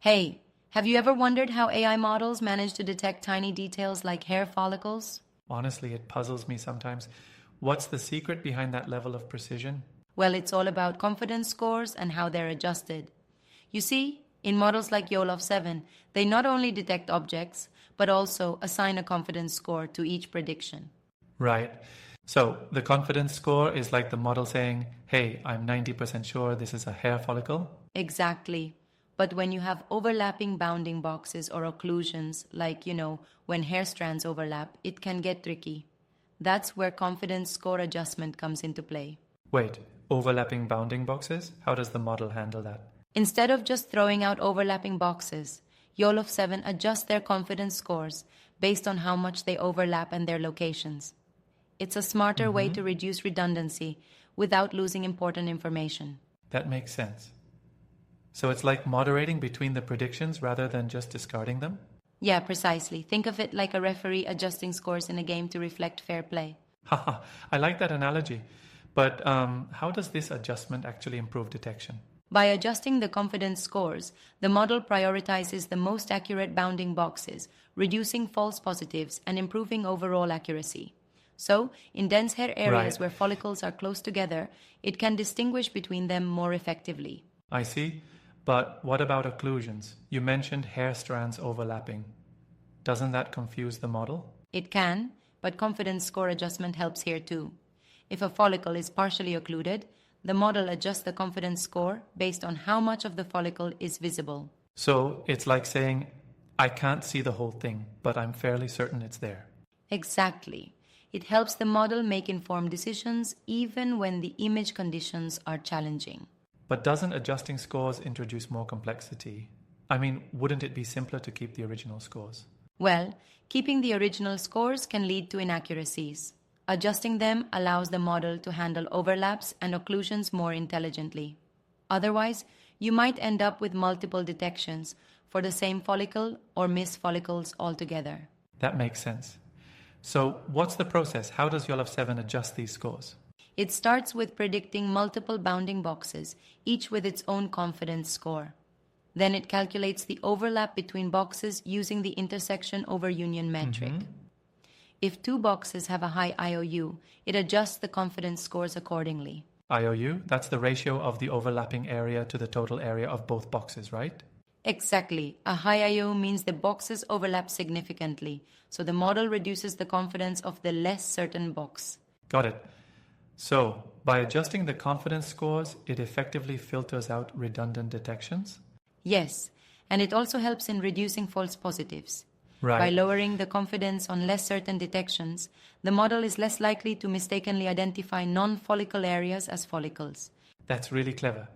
Hey, have you ever wondered how AI models manage to detect tiny details like hair follicles? Honestly, it puzzles me sometimes. What's the secret behind that level of precision? Well, it's all about confidence scores and how they're adjusted. You see, in models like Yolov7, they not only detect objects, but also assign a confidence score to each prediction. Right. So the confidence score is like the model saying, hey, I'm 90% sure this is a hair follicle. Exactly. But when you have overlapping bounding boxes or occlusions, like, when hair strands overlap, it can get tricky. That's where confidence score adjustment comes into play. Wait, overlapping bounding boxes? How does the model handle that? Instead of just throwing out overlapping boxes, Yolov7 adjusts their confidence scores based on how much they overlap and their locations. It's a smarter way to reduce redundancy without losing important information. That makes sense. So it's like moderating between the predictions rather than just discarding them? Yeah, precisely. Think of it like a referee adjusting scores in a game to reflect fair play. Haha, I like that analogy. But how does this adjustment actually improve detection? By adjusting the confidence scores, the model prioritizes the most accurate bounding boxes, reducing false positives and improving overall accuracy. So, in dense hair areas Right. where follicles are close together, it can distinguish between them more effectively. I see. But what about occlusions? You mentioned hair strands overlapping. Doesn't that confuse the model? It can, but confidence score adjustment helps here too. If a follicle is partially occluded, the model adjusts the confidence score based on how much of the follicle is visible. So it's like saying, I can't see the whole thing, but I'm fairly certain it's there. Exactly. It helps the model make informed decisions even when the image conditions are challenging. But doesn't adjusting scores introduce more complexity? I mean, wouldn't it be simpler to keep the original scores? Well, keeping the original scores can lead to inaccuracies. Adjusting them allows the model to handle overlaps and occlusions more intelligently. Otherwise, you might end up with multiple detections for the same follicle or miss follicles altogether. That makes sense. So what's the process? How does Yolov7 adjust these scores? It starts with predicting multiple bounding boxes, each with its own confidence score. Then it calculates the overlap between boxes using the intersection over union metric. If two boxes have a high IOU, it adjusts the confidence scores accordingly. IOU, that's the ratio of the overlapping area to the total area of both boxes, right? Exactly. A high IOU means the boxes overlap significantly, so the model reduces the confidence of the less certain box. Got it. So, by adjusting the confidence scores, it effectively filters out redundant detections? Yes, and it also helps in reducing false positives. Right. By lowering the confidence on less certain detections, the model is less likely to mistakenly identify non-follicle areas as follicles. That's really clever.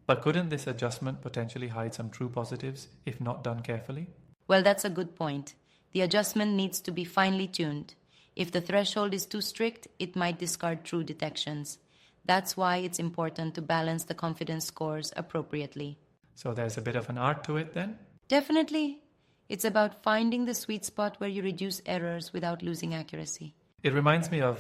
But couldn't this adjustment potentially hide some true positives if not done carefully? Well, that's a good point. The adjustment needs to be finely tuned. If the threshold is too strict, it might discard true detections. That's why it's important to balance the confidence scores appropriately. So there's a bit of an art to it then? Definitely. It's about finding the sweet spot where you reduce errors without losing accuracy. It reminds me of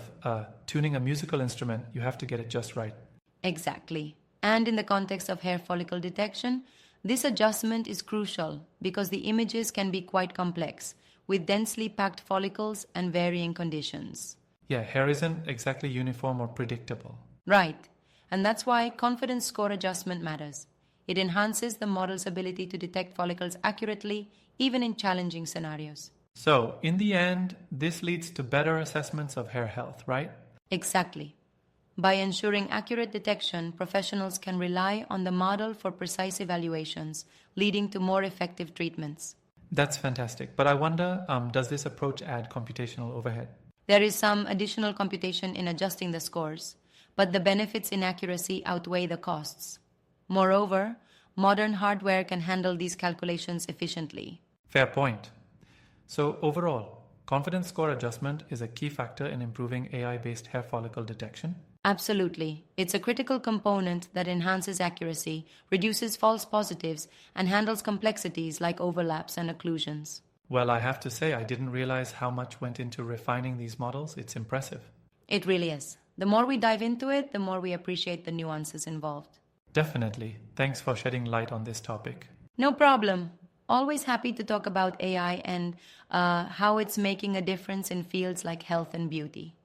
tuning a musical instrument. You have to get it just right. Exactly. And in the context of hair follicle detection, this adjustment is crucial because the images can be quite complex, with densely packed follicles and varying conditions. Yeah, hair isn't exactly uniform or predictable. Right. And that's why confidence score adjustment matters. It enhances the model's ability to detect follicles accurately, even in challenging scenarios. So, in the end, this leads to better assessments of hair health, right? Exactly. By ensuring accurate detection, professionals can rely on the model for precise evaluations, leading to more effective treatments. That's fantastic. But I wonder, does this approach add computational overhead? There is some additional computation in adjusting the scores, but the benefits in accuracy outweigh the costs. Moreover, modern hardware can handle these calculations efficiently. Fair point. So, overall, confidence score adjustment is a key factor in improving AI-based hair follicle detection. Absolutely. It's a critical component that enhances accuracy, reduces false positives, and handles complexities like overlaps and occlusions. Well, I have to say, I didn't realize how much went into refining these models. It's impressive. It really is. The more we dive into it, the more we appreciate the nuances involved. Definitely. Thanks for shedding light on this topic. No problem. Always happy to talk about AI and how it's making a difference in fields like health and beauty.